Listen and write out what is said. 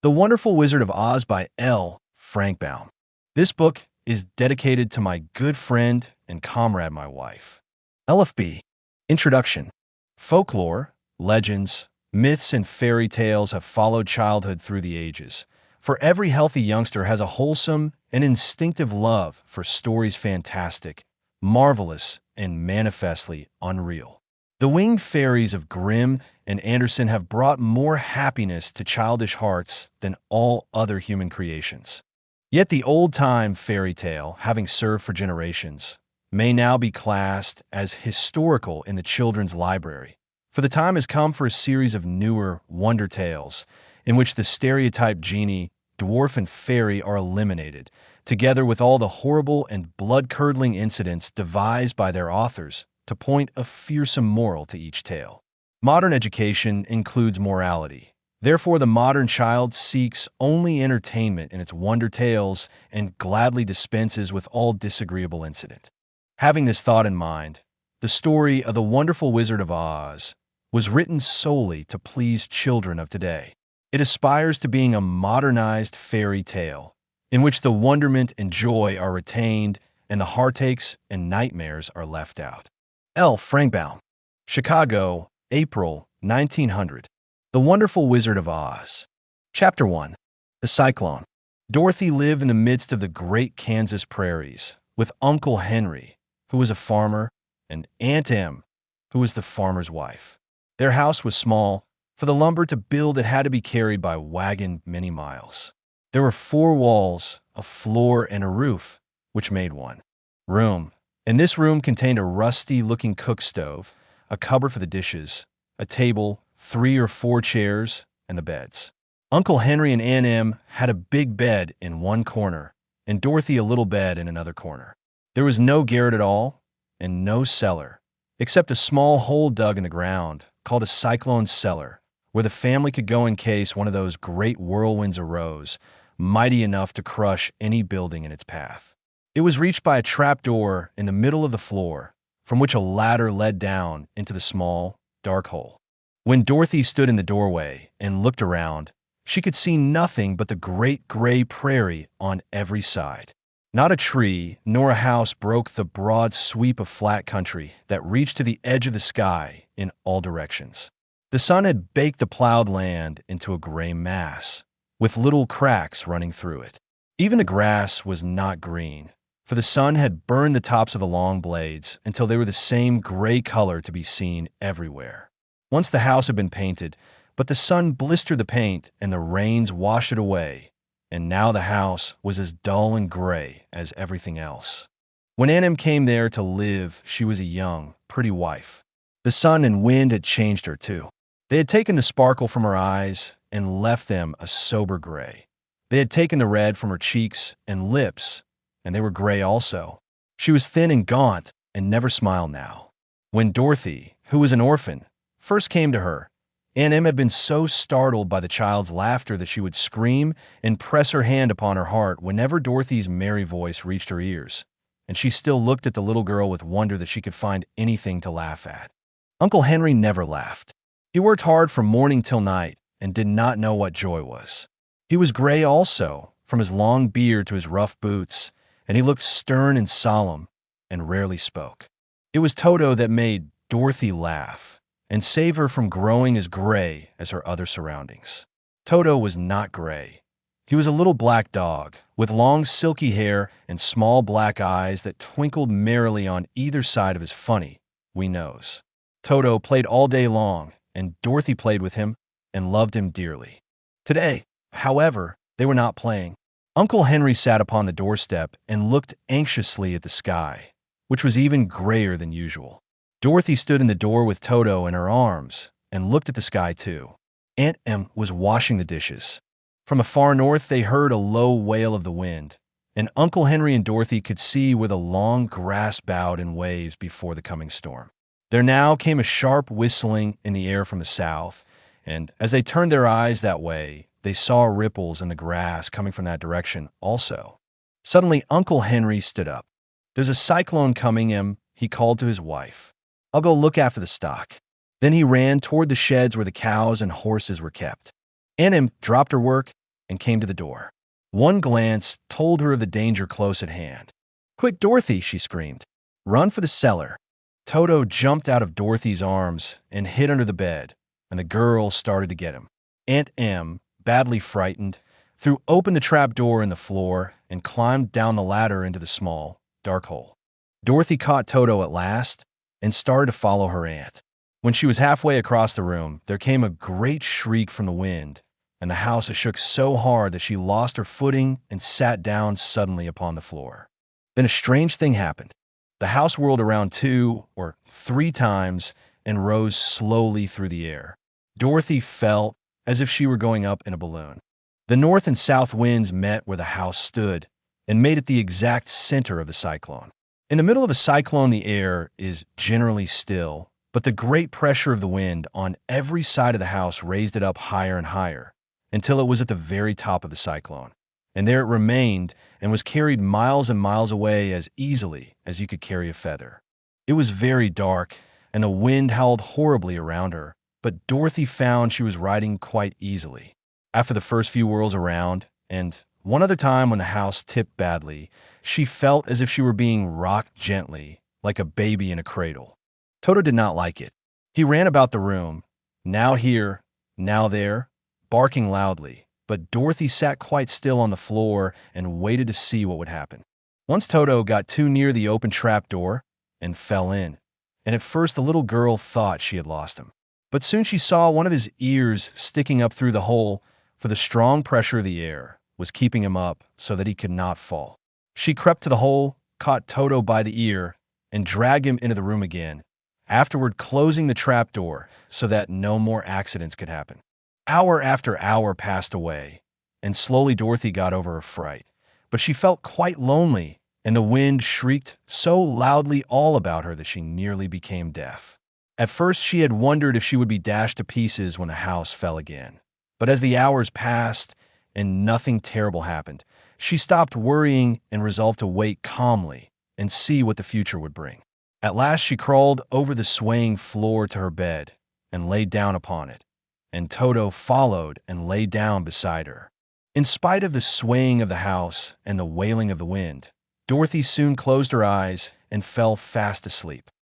The Wonderful Wizard of Oz by L. Frank Baum. This book is dedicated to my good friend and comrade, my wife. LFB. Introduction. Folklore, legends, myths, and fairy tales have followed childhood through the ages. For every healthy youngster has a wholesome and instinctive love for stories fantastic, marvelous, and manifestly unreal. The winged fairies of Grimm and Andersen have brought more happiness to childish hearts than all other human creations. Yet the old-time fairy tale, having served for generations, may now be classed as historical in the children's library. For the time has come for a series of newer wonder tales in which the stereotyped genie, dwarf, and fairy are eliminated, together with all the horrible and blood-curdling incidents devised by their authors to point a fearsome moral to each tale. Modern education includes morality. Therefore, the modern child seeks only entertainment in its wonder tales and gladly dispenses with all disagreeable incident. Having this thought in mind, the story of The Wonderful Wizard of Oz was written solely to please children of today. It aspires to being a modernized fairy tale in which the wonderment and joy are retained and the heartaches and nightmares are left out. L. Frank Baum. Chicago, April 1900. The Wonderful Wizard of Oz. Chapter 1. The Cyclone. Dorothy lived in the midst of the great Kansas prairies with Uncle Henry, who was a farmer, and Aunt Em, who was the farmer's wife. Their house was small. For the lumber to build it had to be carried by wagon many miles. There were 4 walls, a floor, and a roof, which made one room. And this room contained a rusty-looking cook stove, a cupboard for the dishes, a table, 3 or 4 chairs, and the beds. Uncle Henry and Aunt Em had a big bed in one corner, and Dorothy a little bed in another corner. There was no garret at all, and no cellar, except a small hole dug in the ground, called a cyclone cellar, where the family could go in case one of those great whirlwinds arose, mighty enough to crush any building in its path. It was reached by a trapdoor in the middle of the floor, from which a ladder led down into the small, dark hole. When Dorothy stood in the doorway and looked around, she could see nothing but the great gray prairie on every side. Not a tree nor a house broke the broad sweep of flat country that reached to the edge of the sky in all directions. The sun had baked the plowed land into a gray mass, with little cracks running through it. Even the grass was not green, for the sun had burned the tops of the long blades until they were the same gray color to be seen everywhere. Once the house had been painted, but the sun blistered the paint and the rains washed it away, and now the house was as dull and gray as everything else. When Aunt Em came there to live, she was a young, pretty wife. The sun and wind had changed her, too. They had taken the sparkle from her eyes and left them a sober gray. They had taken the red from her cheeks and lips, and they were gray also. She was thin and gaunt and never smiled now. When Dorothy, who was an orphan, first came to her, Aunt Em had been so startled by the child's laughter that she would scream and press her hand upon her heart whenever Dorothy's merry voice reached her ears, and she still looked at the little girl with wonder that she could find anything to laugh at. Uncle Henry never laughed. He worked hard from morning till night and did not know what joy was. He was gray also, from his long beard to his rough boots, and he looked stern and solemn and rarely spoke. It was Toto that made Dorothy laugh and save her from growing as gray as her other surroundings. Toto was not gray. He was a little black dog with long silky hair and small black eyes that twinkled merrily on either side of his funny, wee nose. Toto played all day long, and Dorothy played with him and loved him dearly. Today, however, they were not playing. Uncle Henry sat upon the doorstep and looked anxiously at the sky, which was even grayer than usual. Dorothy stood in the door with Toto in her arms and looked at the sky too. Aunt Em was washing the dishes. From afar north they heard a low wail of the wind, and Uncle Henry and Dorothy could see where the long grass bowed in waves before the coming storm. There now came a sharp whistling in the air from the south, and as they turned their eyes that way, they saw ripples in the grass coming from that direction also. Suddenly, Uncle Henry stood up. "There's a cyclone coming, Em," he called to his wife. "I'll go look after the stock." Then he ran toward the sheds where the cows and horses were kept. Aunt Em dropped her work and came to the door. One glance told her of the danger close at hand. "Quick, Dorothy!" she screamed. "Run for the cellar." Toto jumped out of Dorothy's arms and hid under the bed, and the girl started to get him. Aunt Em, badly frightened, threw open the trap door in the floor and climbed down the ladder into the small, dark hole. Dorothy caught Toto at last and started to follow her aunt. When she was halfway across the room, there came a great shriek from the wind, and the house shook so hard that she lost her footing and sat down suddenly upon the floor. Then a strange thing happened. The house whirled around 2 or 3 times and rose slowly through the air. Dorothy felt as if she were going up in a balloon. The north and south winds met where the house stood and made it the exact center of the cyclone. In the middle of a cyclone, the air is generally still, but the great pressure of the wind on every side of the house raised it up higher and higher until it was at the very top of the cyclone. And there it remained and was carried miles and miles away as easily as you could carry a feather. It was very dark, and the wind howled horribly around her, but Dorothy found she was riding quite easily. After the first few whirls around, and one other time when the house tipped badly, she felt as if she were being rocked gently, like a baby in a cradle. Toto did not like it. He ran about the room, now here, now there, barking loudly, but Dorothy sat quite still on the floor and waited to see what would happen. Once Toto got too near the open trapdoor and fell in, and at first the little girl thought she had lost him. But soon she saw one of his ears sticking up through the hole, for the strong pressure of the air was keeping him up so that he could not fall. She crept to the hole, caught Toto by the ear, and dragged him into the room again, afterward closing the trapdoor so that no more accidents could happen. Hour after hour passed away, and slowly Dorothy got over her fright. But she felt quite lonely, and the wind shrieked so loudly all about her that she nearly became deaf. At first she had wondered if she would be dashed to pieces when the house fell again. But as the hours passed and nothing terrible happened, she stopped worrying and resolved to wait calmly and see what the future would bring. At last she crawled over the swaying floor to her bed and lay down upon it, and Toto followed and lay down beside her. In spite of the swaying of the house and the wailing of the wind, Dorothy soon closed her eyes and fell fast asleep.